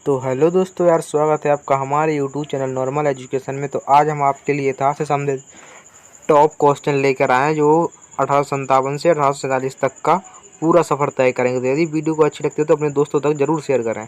तो हेलो दोस्तों यार, स्वागत है आपका हमारे यूट्यूब चैनल नॉर्मल एजुकेशन में। तो आज हम आपके लिए इतिहास से संबंधित टॉप क्वेश्चन लेकर आए हैं जो 1857 से 1847 तक का पूरा सफर तय करेंगे। तो यदि वीडियो को अच्छी लगती है तो अपने दोस्तों तक जरूर शेयर करें।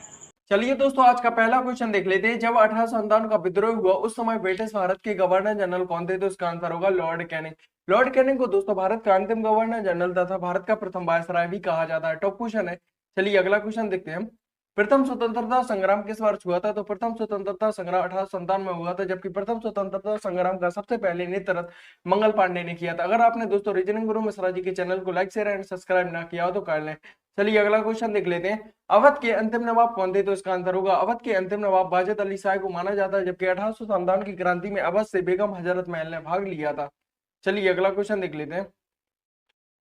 चलिए दोस्तों, आज का पहला क्वेश्चन देख लेते हैं। जब 1857 का विद्रोह हुआ उस समय ब्रिटिश भारत के गवर्नर जनरल कौन थे? तो इसका आंसर होगा लॉर्ड कैनिंग। लॉर्ड कैनिंग को दोस्तों भारत का अंतिम गवर्नर जनरल तथा भारत का प्रथम वायसराय भी कहा जाता है। टॉप क्वेश्चन है। चलिए अगला क्वेश्चन देखते हैं। प्रथम स्वतंत्रता संग्राम किस वर्ष हुआ था? तो प्रथम स्वतंत्रता संग्राम 1857 में हुआ था, जबकि प्रथम स्वतंत्रता संग्राम का सबसे पहले नेतृत्व मंगल पांडे ने किया था। अगर आपने दोस्तों रीजनिंग गुरु मिश्रा जी के चैनल को लाइक शेयर एंड सब्सक्राइब ना किया हो तो कर लें। चलिए अगला क्वेश्चन देख लेते हैं। अवध के अंतिम नवाब कौन थे? तो इसका आंसर होगा अवध के अंतिम नवाब वाजिद अली शाह को माना जाता है, जबकि 1857 की क्रांति में अवध से बेगम हजरत महल ने भाग लिया था। चलिए अगला क्वेश्चन देख लेते हैं।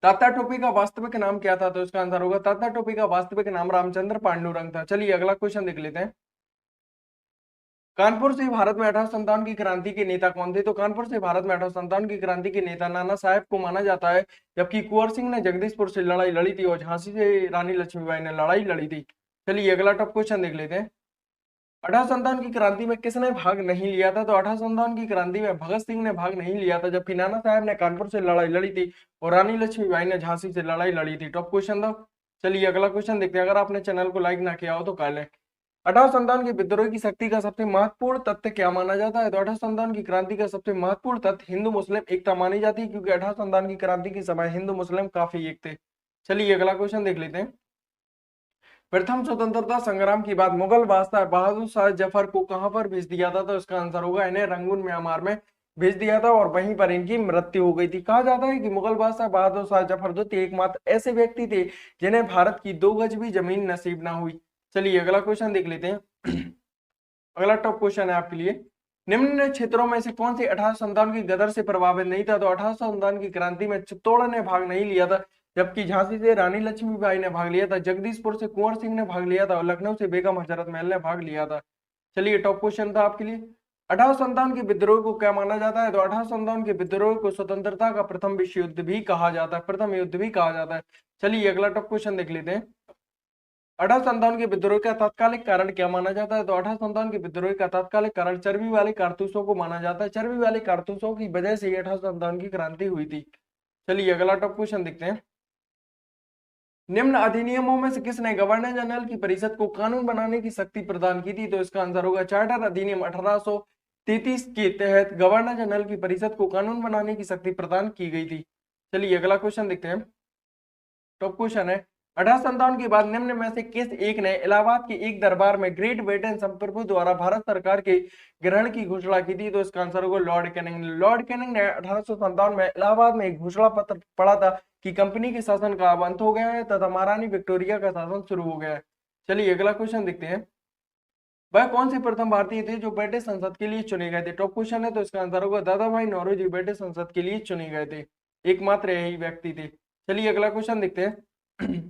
तात्या टोपी का वास्तविक नाम क्या था? तो इसका आंसर होगा तात्या टोपी का वास्तविक नाम रामचंद्र पांडुरंग था। चलिए अगला क्वेश्चन देख लेते हैं। कानपुर से भारत में 1857 की क्रांति के नेता कौन थे? तो कानपुर से भारत में 1857 की क्रांति के नेता नाना साहेब को माना जाता है, जबकि कुंवर सिंह ने जगदीशपुर से लड़ाई लड़ी थी और झांसी से रानी लक्ष्मीबाई ने लड़ाई लड़ी थी। चलिए अगला टॉप क्वेश्चन देख लेते हैं। 1857 की क्रांति में किसने भाग नहीं लिया था? तो 1857 की क्रांति में भगत सिंह ने भाग नहीं लिया था, जबकि नाना साहब ने कानपुर से लड़ाई लड़ी थी और रानी लक्ष्मीबाई ने झांसी से लड़ाई लड़ी थी। टॉप क्वेश्चन था। चलिए अगला क्वेश्चन देखते हैं। अगर आपने चैनल को लाइक ना किया हो तो कर लें। 1857 के विद्रोह की शक्ति का सबसे महत्वपूर्ण तथ्य क्या माना जाता है? तो 1857 की क्रांति का सबसे महत्वपूर्ण तथ्य हिंदू मुस्लिम एकता मानी जाती है, क्योंकि 1857 की क्रांति के समय हिंदू मुस्लिम काफी एक थे। चलिए अगला क्वेश्चन देख लेते हैं। प्रथम स्वतंत्रता संग्राम के बाद मुगल बादशाह बहादुर शाह जफर को कहां पर भेज दिया था? तो इसका आंसर होगा इन्हें रंगून म्यांमार में भेज दिया था और वहीं पर इनकी मृत्यु हो गई थी। कहा जाता है कि मुगल बादशाह बहादुर शाह जफर जो थे एकमात्र ऐसे व्यक्ति थे जिन्हें भारत की 2 गज भी जमीन नसीब ना हुई। चलिए अगला क्वेश्चन देख लेते हैं। अगला टॉप क्वेश्चन है आपके लिए। निम्न क्षेत्रों में से कौन सी 1857 की गदर से प्रभावित नहीं था? तो 1857 की क्रांति में चित्तौड़ ने भाग नहीं लिया था, जबकि झांसी से रानी लक्ष्मीबाई ने भाग लिया था, जगदीशपुर से कुंवर सिंह ने भाग लिया था और लखनऊ से बेगम हजरत महल ने भाग लिया था। चलिए टॉप क्वेश्चन था आपके लिए। 1857 के विद्रोह को क्या माना जाता है? तो 1857 के विद्रोह को स्वतंत्रता का प्रथम विश्व युद्ध भी कहा जाता है, प्रथम युद्ध भी कहा जाता है। चलिए अगला टॉप क्वेश्चन देख लेते हैं। 1857 के विद्रोह का तात्कालिक कारण क्या माना जाता है? तो 1857 के विद्रोह का तात्कालिक कारण चर्बी वाले कारतूसों को माना जाता है। चर्बी वाले कारतूसों की वजह से ही 1857 की क्रांति हुई थी। चलिए अगला टॉप क्वेश्चन देखते हैं। निम्न अधिनियमों में से किसने गवर्नर जनरल की परिषद को कानून बनाने की शक्ति प्रदान की थी? तो इसका आंसर होगा चार्टर अधिनियम 1833 के तहत गवर्नर जनरल की परिषद को कानून बनाने की शक्ति प्रदान की गई थी। चलिए अगला क्वेश्चन देखते हैं। टॉप क्वेश्चन है। 1857 के बाद निम्न में से किस एक ने इलाहाबाद के एक दरबार में ग्रेट ब्रिटेन संप्रभु द्वारा भारत सरकार के ग्रहण की घोषणा की थी? तो इसका आंसर होगा लॉर्ड कैनिंग। लॉर्ड कैनिंग ने 1857 में इलाहाबाद में एक घोषणा पत्र पढ़ा था कि कंपनी के शासन का अब अंत हो गया है तथा महारानी विक्टोरिया का शासन शुरू हो गया है। चलिए अगला क्वेश्चन देखते हैं। वह कौन से प्रथम भारतीय थे जो ब्रिटिश संसद के लिए चुने गए थे? टॉप क्वेश्चन है, तो इसका आंसर होगा दादा भाई नौरोजी ब्रिटिश संसद के लिए चुने गए थे, एकमात्र यही व्यक्ति थे। चलिए अगला क्वेश्चन देखते हैं।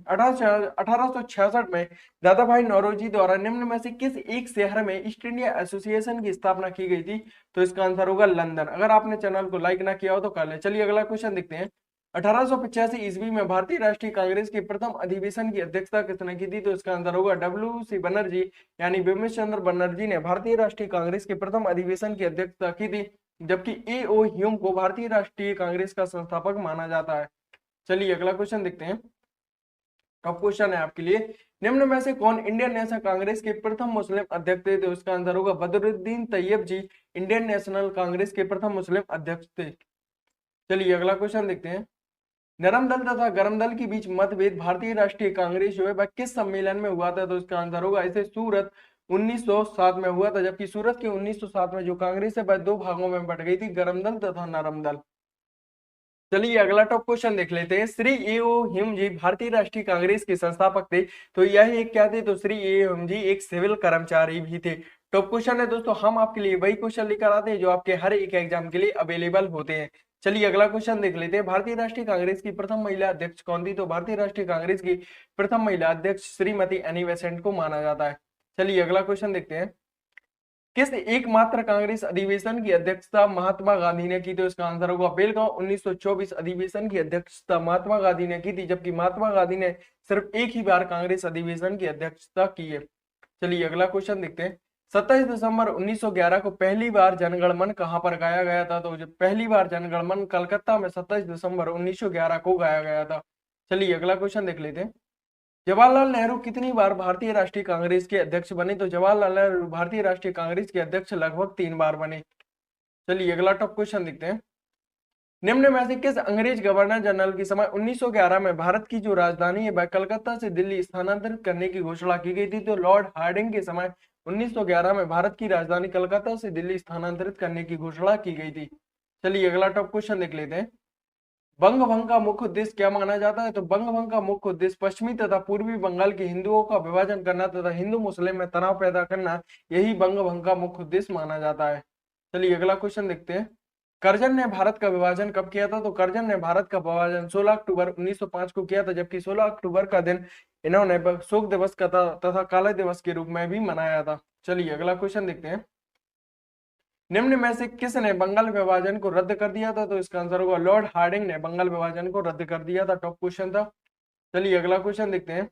1866 में दादा भाई नौरोजी द्वारा निम्न में से किस एक शहर में ईस्ट इंडिया एसोसिएशन की स्थापना की गई थी? तो इसका आंसर होगा लंदन। अगर आपने चैनल को लाइक ना किया हो तो कर ले। चलिए अगला क्वेश्चन देखते हैं। 1885 ईस्वी में भारतीय राष्ट्रीय कांग्रेस के प्रथम अधिवेशन की अध्यक्षता किसने की थी? तो इसका आंसर होगा डब्ल्यू सी बनर्जी, यानी बिमल चंद्र बनर्जी ने भारतीय राष्ट्रीय कांग्रेस के प्रथम अधिवेशन की अध्यक्षता की थी, जबकि ए.ओ. ह्यूम को भारतीय राष्ट्रीय कांग्रेस का संस्थापक माना जाता है। चलिए अगला क्वेश्चन देखते हैं। टॉप क्वेश्चन है आपके लिए। निम्न में से कौन इंडियन नेशनल कांग्रेस के प्रथम मुस्लिम अध्यक्ष थे? तो इसका आंसर होगा बदरुद्दीन तैयब जी इंडियन नेशनल कांग्रेस के प्रथम मुस्लिम अध्यक्ष थे। चलिए अगला क्वेश्चन देखते हैं। नरम दल तथा गरम दल के बीच मतभेद भारतीय राष्ट्रीय कांग्रेस जो है वह किस सम्मेलन में हुआ था? तो इसका आंसर होगा इसे सूरत 1907 में हुआ था, जबकि सूरत के 1907 में जो कांग्रेस है वह 2 भागों में बट गई थी, गरम दल तथा नरम दल। चलिए अगला टॉप क्वेश्चन देख लेते हैं। श्री ए.ओ. ह्यूम जी भारतीय राष्ट्रीय कांग्रेस के संस्थापक थे, तो यह एक क्या थे? तो श्री ए.ओ. ह्यूम जी एक सिविल कर्मचारी भी थे। टॉप क्वेश्चन है दोस्तों, हम आपके लिए वही क्वेश्चन लेकर आते हैं जो आपके हर एक एग्जाम के लिए अवेलेबल होते हैं। चलिए अगला क्वेश्चन देख लेते हैं। भारतीय राष्ट्रीय कांग्रेस की प्रथम महिला अध्यक्ष कौन थी? तो भारतीय राष्ट्रीय कांग्रेस की प्रथम महिला अध्यक्ष श्रीमती एनी बेसेंट को माना जाता है। चलिए अगला क्वेश्चन देखते हैं। किस एकमात्र कांग्रेस अधिवेशन की अध्यक्षता महात्मा गांधी ने की? तो इसका आंसर होगा बेलगांव 1924 अधिवेशन की अध्यक्षता महात्मा गांधी ने की थी, जबकि महात्मा गांधी ने सिर्फ एक ही बार कांग्रेस अधिवेशन की अध्यक्षता की है। चलिए अगला क्वेश्चन देखते हैं। 27 दिसंबर 1911 को पहली बार जनगण मन कहाँ पर गाया गया था? तो जब पहली बार जनगण मन कलकत्ता में 27 दिसंबर 1911 को गाया गया था। चलिए अगला क्वेश्चन देख लेते हैं। जवाहरलाल नेहरू कितनी बार भारतीय राष्ट्रीय कांग्रेस के अध्यक्ष बने? तो जवाहरलाल नेहरू भारतीय राष्ट्रीय कांग्रेस के अध्यक्ष लगभग 3 बार बने। चलिए अगला टॉप क्वेश्चन देखते हैं। निम्न में से किस अंग्रेज गवर्नर जनरल की समय 1911 में भारत की जो राजधानी है वह कलकत्ता से दिल्ली स्थानांतरित करने की घोषणा की गई थी? तो लॉर्ड हार्डिंग के समय 1911 में भारत की राजधानी कलकत्ता से दिल्ली स्थानांतरित करने की घोषणा की गई थी। चलिए अगला टॉप क्वेश्चन देख लेते हैं। बंग भंग का मुख्य उद्देश्य क्या माना जाता है? तो बंग भंग का मुख्य उद्देश्य पश्चिमी तथा पूर्वी बंगाल के हिंदुओं का विभाजन करना तथा हिंदू मुस्लिम में तनाव पैदा करना, यही बंग भंग का मुख्य उद्देश्य माना जाता है। चलिए अगला क्वेश्चन देखते हैं। कर्जन ने भारत का विभाजन कब किया था? तो कर्जन ने भारत का विभाजन 16 अक्टूबर 1905 को किया था, जबकि 16 अक्टूबर का दिन इन्होंने शोक दिवस का तथा काला दिवस के रूप में भी मनाया था। चलिए अगला क्वेश्चन देखते हैं। निम्न में से किसने बंगाल विभाजन को रद्द कर दिया था? तो इसका आंसर होगा लॉर्ड हार्डिंग ने बंगाल विभाजन को रद्द कर दिया था। टॉप क्वेश्चन था। चलिए अगला क्वेश्चन देखते हैं।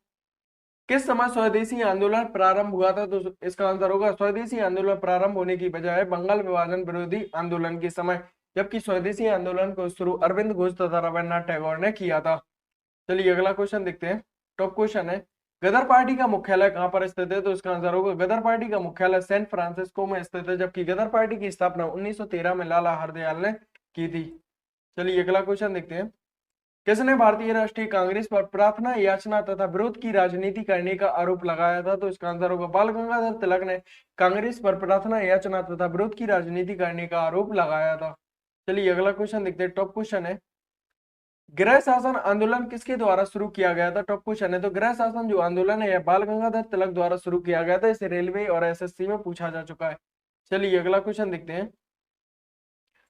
किस समय स्वदेशी आंदोलन प्रारंभ हुआ था? तो इसका आंसर होगा स्वदेशी आंदोलन प्रारंभ होने की बजाय बंगाल विभाजन विरोधी आंदोलन के समय, जबकि स्वदेशी आंदोलन को शुरू अरविंद घोष तथा रविन्द्रनाथ टैगोर ने किया था। चलिए अगला क्वेश्चन देखते हैं। टॉप क्वेश्चन है। गदर पार्टी का मुख्यालय कहां पर स्थित है? तो इसका आंसर होगा गदर पार्टी का मुख्यालय सैन फ्रांसिस्को में स्थित है, जबकि गदर पार्टी की स्थापना 1913 में लाला हरदयाल ने की थी। चलिए अगला क्वेश्चन देखते हैं। किसने भारतीय राष्ट्रीय कांग्रेस पर प्रार्थना याचना तथा विरोध की राजनीति करने का आरोप लगाया था? तो इसका आंसर होगा बाल गंगाधर तिलक ने कांग्रेस पर प्रार्थना याचना तथा विरोध की राजनीति करने का आरोप लगाया था। चलिए अगला क्वेश्चन देखते हैं। टॉप क्वेश्चन है। गृह शासन आंदोलन किसके द्वारा शुरू किया गया था? टॉप क्वेश्चन है। तो गृह शासन जो आंदोलन है यह बाल गंगाधर तिलक द्वारा शुरू किया गया था। इसे रेलवे और एसएससी में पूछा जा चुका है। चलिए अगला क्वेश्चन देखते हैं।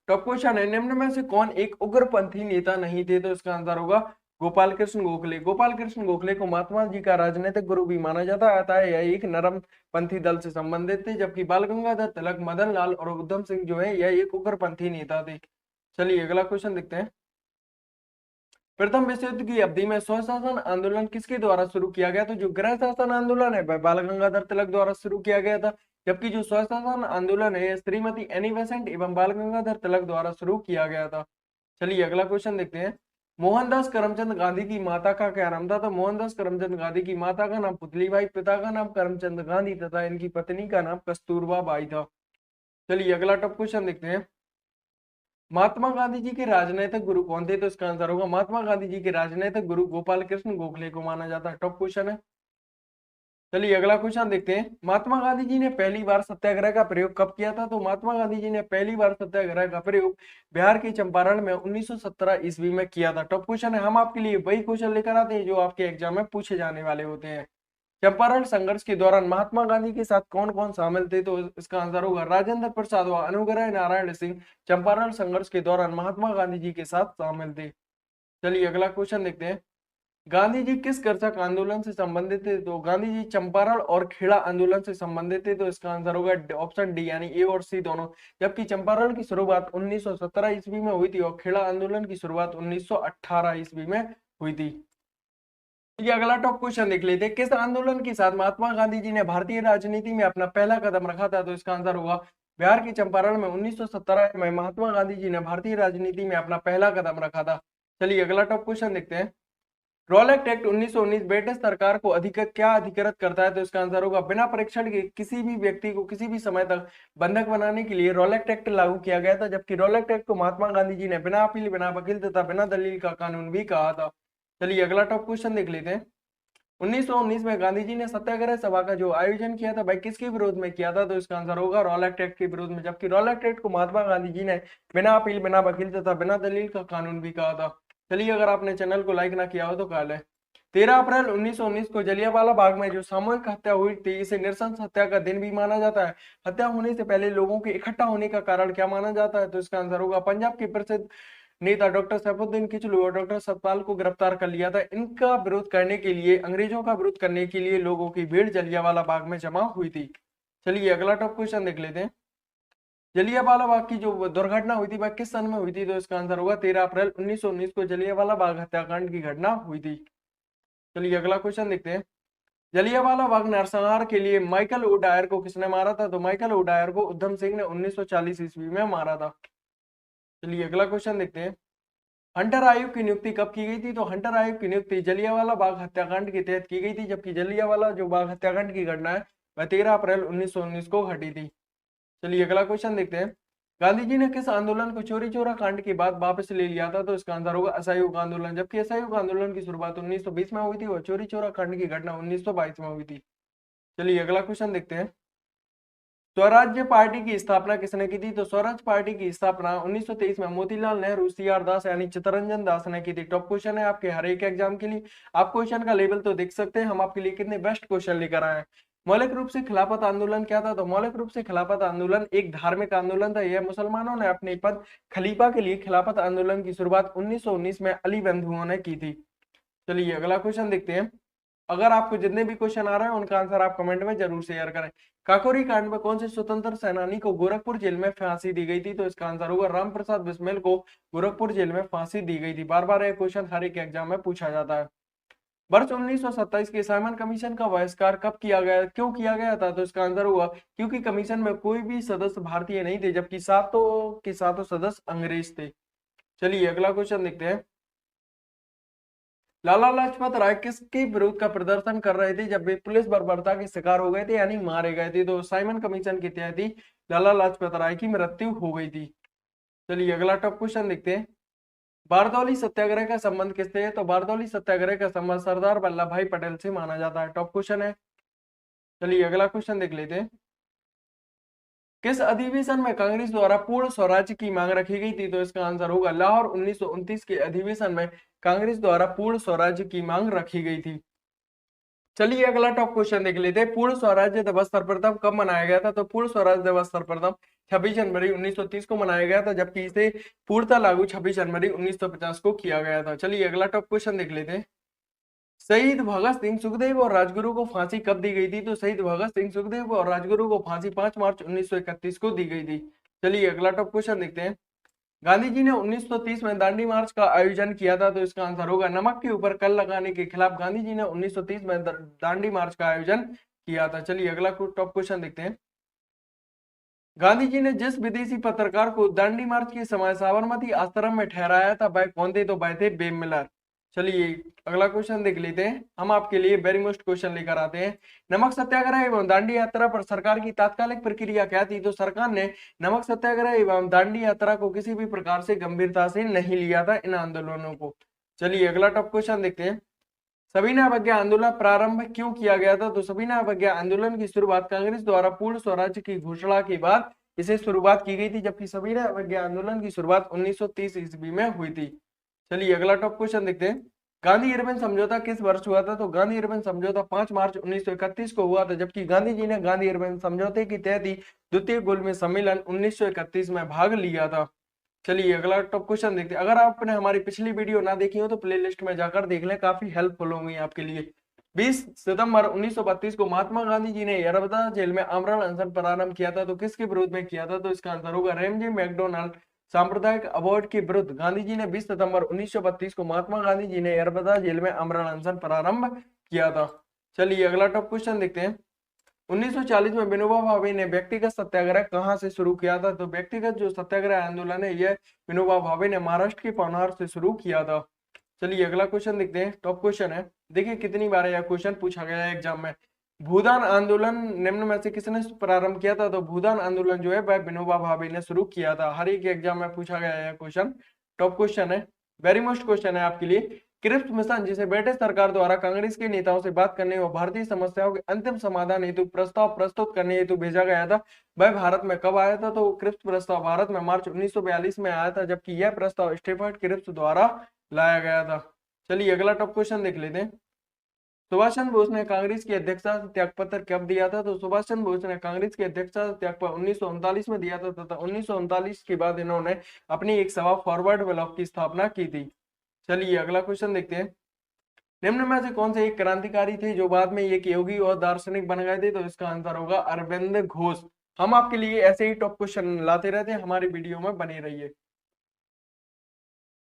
टॉप क्वेश्चन है। निम्न में से कौन एक उग्रपंथी नेता नहीं थे? तो इसका आंसर होगा गोपाल कृष्ण गोखले। गोपाल कृष्ण गोखले को महात्मा जी का राजनीतिक गुरु भी माना जाता है। यह एक नरम पंथी दल से संबंधित थे, जबकि बाल गंगाधर तिलक, मदन लाल और उधम सिंह जो है यह एक उग्रपंथी नेता थे। चलिए अगला क्वेश्चन देखते हैं। प्रथम विश्व युद्ध की अवधि में स्वशासन आंदोलन किसके द्वारा शुरू किया गया? तो जो गृह शासन आंदोलन है वह बाल गंगाधर तिलक द्वारा शुरू किया गया था, जबकि जो स्वशासन आंदोलन है श्रीमती एनी बेसेंट एवं बाल गंगाधर तिलक द्वारा शुरू किया गया था। चलिए अगला क्वेश्चन देखते हैं। मोहनदास करमचंद गांधी की माता का क्या नाम था? तो मोहनदास करमचंद गांधी की माता का नाम पुतलीबाई, पिता का नाम करमचंद गांधी तथा इनकी पत्नी का नाम कस्तूरबा बाई था। चलिए अगला टॉप क्वेश्चन देखते हैं। महात्मा गांधी जी के राजनीतिक गुरु कौन थे? तो इसका आंसर होगा महात्मा गांधी जी के राजनीतिक गुरु गोपाल कृष्ण गोखले को माना जाता है। टॉप क्वेश्चन है। चलिए अगला क्वेश्चन देखते हैं। महात्मा गांधी जी ने पहली बार सत्याग्रह का प्रयोग कब किया था? तो महात्मा गांधी जी ने पहली बार सत्याग्रह का प्रयोग बिहार के चंपारण में 1917 ईस्वी में किया था। टॉप क्वेश्चन है। हम आपके लिए वही क्वेश्चन लेकर आते हैं जो आपके एग्जाम में पूछे जाने वाले होते हैं। चंपारण संघर्ष के दौरान महात्मा गांधी के साथ कौन कौन शामिल थे? तो इसका आंसर होगा राजेंद्र प्रसाद व अनुग्रह नारायण सिंह चंपारण संघर्ष के दौरान महात्मा गांधी जी के साथ शामिल थे। चलिए अगला क्वेश्चन देखते हैं। गांधी जी किस कृषक आंदोलन से संबंधित थे? तो गांधी जी चंपारण और खेड़ा आंदोलन से संबंधित थे। तो इसका आंसर होगा ऑप्शन डी यानी ए और सी दोनों, जबकि चंपारण की शुरुआत 1917 ईस्वी में हुई थी और खेड़ा आंदोलन की शुरुआत 1918 ईस्वी में हुई थी। ये अगला टॉप क्वेश्चन देख लेते हैं। किस आंदोलन के साथ महात्मा गांधी जी ने भारतीय राजनीति में अपना पहला कदम रखा था? तो इसका आंसर होगा बिहार के चंपारण में 1917 में महात्मा गांधी जी ने भारतीय राजनीति में अपना पहला कदम रखा था। चलिए अगला टॉप क्वेश्चन देखते हैं। रॉलेट एक्ट 1919 ब्रिटिश सरकार को क्या अधिकृत करता है? तो इसका आंसर होगा बिना परीक्षण के किसी भी व्यक्ति को किसी भी समय तक बंधक बनाने के लिए रॉलेट एक्ट लागू किया गया था, जबकि रॉलेट एक्ट को महात्मा गांधी जी ने बिना अपील, बिना वकील तथा बिना दलील का कानून भी कहा था। चलिए अगला टॉप क्वेश्चन देख लेते हैं। 1919 में गांधी जी ने सत्याग्रह सभा का जो आयोजन किया था भाई किसके विरोध में किया था? तो इसका आंसर होगा रॉलेट एक्ट के विरोध में, जबकि रॉलेट एक्ट को महात्मा गांधी जी ने बिना अपील, बिना वकील तथा बिना दलील का कानून भी कहा था। चलिए अगर आपने चैनल को लाइक ना किया हो तो कर ले। 13 अप्रैल 1919 को जलियांवाला बाग में जो सामूहिक हत्या हुई थी इसे नृशंस हत्या का दिन भी माना जाता है। हत्या होने से पहले लोगों के इकट्ठा होने का कारण क्या माना जाता है? तो इसका आंसर होगा पंजाब के प्रसिद्ध नेता डॉक्टर सैफुद्दीन किचलू और डॉक्टर सतपाल को गिरफ्तार कर लिया था। इनका विरोध करने के लिए, अंग्रेजों का विरोध करने के लिए लोगों की भीड़ जलियांवाला बाग में जमा हुई थी। चलिए अगला टॉप क्वेश्चन देख लेते हैं। जलियांवाला बाग की जो दुर्घटना हुई थी वह किस सन में हुई थी? तो इसका आंसर होगा 13 अप्रैल 1919 को जलियांवाला बाग हत्याकांड की घटना हुई थी। चलिए अगला क्वेश्चन देखते हैं। जलियांवाला बाग नरसंहार के लिए माइकल ओ डायर को किसने मारा था? तो माइकल ओ डायर को उधम सिंह ने 1940 ईस्वी में मारा था। चलिए अगला क्वेश्चन देखते हैं। हंटर आयोग की नियुक्ति कब की गई थी? तो हंटर आयोग की नियुक्ति जलियांवाला बाग हत्याकांड के तहत की गई थी, जबकि जलियांवाला जो बाग हत्याकांड की घटना है वह 13 अप्रैल 1919 को घटी थी। चलिए अगला क्वेश्चन देखते हैं। गांधी जी ने किस आंदोलन को चोरी चोरा कांड के बाद वापस ले लिया था? तो इसका आंसर होगा असहयोग आंदोलन। जबकि असहयोग आंदोलन की शुरुआत 1920 में हुई थी और चोरी चोरा कांड की घटना 1922 में हुई थी। चलिए अगला क्वेश्चन देखते हैं। स्वराज्य पार्टी की स्थापना किसने की थी? तो स्वराज पार्टी की स्थापना 1923 में मोतीलाल नेहरू, सीआर दास यानी चित्तरंजन दास ने की थी। टॉप क्वेश्चन है आपके हर एक एग्जाम के लिए। आप क्वेश्चन का लेवल तो देख सकते हैं हम आपके लिए कितने बेस्ट क्वेश्चन लेकर आए हैं। मौलिक रूप से खिलाफत आंदोलन क्या था? तो मौलिक रूप से खिलाफत आंदोलन एक धार्मिक आंदोलन था। यह मुसलमानों ने अपने पद खलीफा के लिए खिलाफत आंदोलन की शुरुआत 1919 में अली बंधुओं ने की थी। चलिए अगला क्वेश्चन देखते हैं। अगर आपको जितने भी क्वेश्चन आ रहे हैं उनका आंसर आप कमेंट में जरूर शेयर करें। काकोरी कांड में कौन से स्वतंत्र सेनानी को गोरखपुर जेल में फांसी दी गई थी? तो इसका आंसर होगा राम प्रसाद बिस्मिल को गोरखपुर जेल में फांसी दी गई थी। बार बार यह क्वेश्चन हर एक एग्जाम में पूछा जाता है। वर्ष 1927 के साइमन कमीशन का बहिष्कार कब किया गया, क्यों किया गया था? तो इसका आंसर हुआ क्योंकि कमीशन में कोई भी सदस्य भारतीय नहीं थे, जबकि सातों के सातों सदस्य अंग्रेज थे। चलिए अगला क्वेश्चन देखते हैं। लाला लाजपत राय किसके विरोध का प्रदर्शन कर रहे थे जब वे पुलिस बर्बरता के शिकार हो गए थे यानी मारे गए थे? तो साइमन कमीशन के तहत ही लाला लाजपत राय की मृत्यु हो गई थी। चलिए अगला टॉप क्वेश्चन देखते हैं। बारदौली सत्याग्रह का संबंध किससे है? तो बारदौली सत्याग्रह का संबंध सरदार वल्लभ भाई पटेल से माना जाता है। टॉप क्वेश्चन है। चलिए अगला क्वेश्चन देख लेते हैं। किस अधिवेशन में कांग्रेस द्वारा पूर्ण स्वराज्य की मांग रखी गई थी? तो इसका आंसर होगा लाहौर 1929 के अधिवेशन में कांग्रेस द्वारा पूर्ण स्वराज्य की मांग रखी गई थी। चलिए अगला टॉप क्वेश्चन देख लेते हैं। पूर्ण स्वराज्य दिवस सर्वप्रथम कब मनाया गया था? तो पूर्ण स्वराज्य दिवस सर्वप्रथम 26 जनवरी 1930 को मनाया गया था, जबकि इसे पूर्णतः लागू 26 जनवरी 1950 को किया गया था। चलिए अगला टॉप क्वेश्चन देख लेते हैं। शहीद भगत सिंह, सुखदेव और राजगुरु को फांसी कब दी गई थी? तो शहीद भगत सिंह, सुखदेव और राजगुरु को फांसी 5 मार्च 1931 को दी गई थी। चलिए अगला टॉप क्वेश्चन देखते हैं। गांधी जी ने 1930 में दांडी मार्च का आयोजन किया था, तो इसका आंसर होगा नमक के ऊपर कल लगाने के खिलाफ गांधी जी ने 1930 में दांडी मार्च का आयोजन किया था। चलिए अगला टॉप क्वेश्चन देखते हैं। गांधी जी ने जिस विदेशी पत्रकार को दांडी मार्च के समय साबरमती आश्रम में ठहराया था वह कौन थे? तो वह थे बेब मिलर। चलिए अगला क्वेश्चन देख लेते हैं। हम आपके लिए वेरी मोस्ट क्वेश्चन लेकर आते हैं। नमक सत्याग्रह एवं दांडी यात्रा पर सरकार की तात्कालिक प्रक्रिया क्या थी? तो सरकार ने नमक सत्याग्रह एवं दांडी यात्रा को किसी भी प्रकार से गंभीरता से नहीं लिया था, इन आंदोलनों को। चलिए अगला टॉप क्वेश्चन देखते हैं। सविनय अवज्ञा आंदोलन प्रारंभ क्यों किया गया था? तो सविनय अवज्ञा आंदोलन की शुरुआत कांग्रेस द्वारा पूर्ण स्वराज्य की घोषणा के बाद इसे शुरुआत की गई थी, जबकि सविनय अवज्ञा आंदोलन की शुरुआत 1930 ईस्वी में हुई थी। चलिए अगला टॉप क्वेश्चन देखते हैं। गांधी इरविन समझौता किस वर्ष हुआ था? तो गांधी इरविन समझौता 5 मार्च 1931 को हुआ था, जबकि गांधी जी ने गांधी इरविन समझौते के तहत ही द्वितीय गोलमेज सम्मेलन 1931 में भाग लिया था। चलिए अगला टॉप क्वेश्चन देखते हैं। अगर आपने हमारी पिछली वीडियो ना देखी हो तो प्लेलिस्ट में जाकर देख लें, काफी हेल्पफुल होंगी आपके लिए। 20 सितंबर 1932 को महात्मा गांधी जी ने यरबदा जेल में आमरण अनशन प्रारंभ किया था, तो किसके विरोध में किया था? तो इसका आंसर होगा रेमजे मैकडोनाल्ड सांप्रदायिक अवॉर्ड के विरुद्ध गांधी जी ने 20 सितंबर 1932 को महात्मा गांधी जी ने यरबदा जेल में आमरण अनशन प्रारंभ किया था। चलिए अगला टॉप क्वेश्चन देखते हैं। 1940 में विनोबा भावे ने व्यक्तिगत सत्याग्रह कहां से शुरू किया था? तो व्यक्तिगत जो सत्याग्रह आंदोलन है यह विनोबा भावे ने महाराष्ट्र के पवनार से शुरू किया था। चलिए अगला क्वेश्चन देखते हैं। टॉप क्वेश्चन है, देखिए कितनी बार यह क्वेश्चन पूछा गया है एग्जाम में। भूदान आंदोलन निम्न में से किसने प्रारंभ किया था? तो भूदान आंदोलन जो है वह विनोबा भावे ने शुरू किया था। हर एक एग्जाम में पूछा गया है क्वेश्चन। टॉप क्वेश्चन है, वेरी मोस्ट क्वेश्चन है आपके लिए। क्रिप्स मिशन, जिसे ब्रिटिश सरकार द्वारा कांग्रेस के नेताओं से बात करने और भारतीय समस्याओं के अंतिम समाधान हेतु प्रस्ताव प्रस्तुत करने हेतु भेजा गया था, वह भारत में कब आया था? तो क्रिप्स प्रस्ताव भारत में मार्च 1942 में आया था, जबकि यह प्रस्ताव स्टेफर्ड क्रिप्स द्वारा लाया गया था। चलिए अगला टॉप क्वेश्चन देख लेते हैं। सुभाष चंद्र बोस ने कांग्रेस की अध्यक्षता से त्यागपत्र कब दिया था? तो सुभाष चंद्र बोस ने कांग्रेस की अध्यक्षता से त्यागपत्र 1939 में दिया था, तथा 1939 के बाद इन्होंने अपनी एक सभा फॉरवर्ड ब्लॉक की स्थापना की थी। चलिए अगला क्वेश्चन देखते हैं। निम्न में से कौन से एक क्रांतिकारी थे जो बाद में एक योगी और दार्शनिक बन गए थे? तो इसका आंसर होगा अरविंद घोष। हम आपके लिए ऐसे ही टॉप क्वेश्चन लाते रहते हैं, हमारी वीडियो में बने रहिए।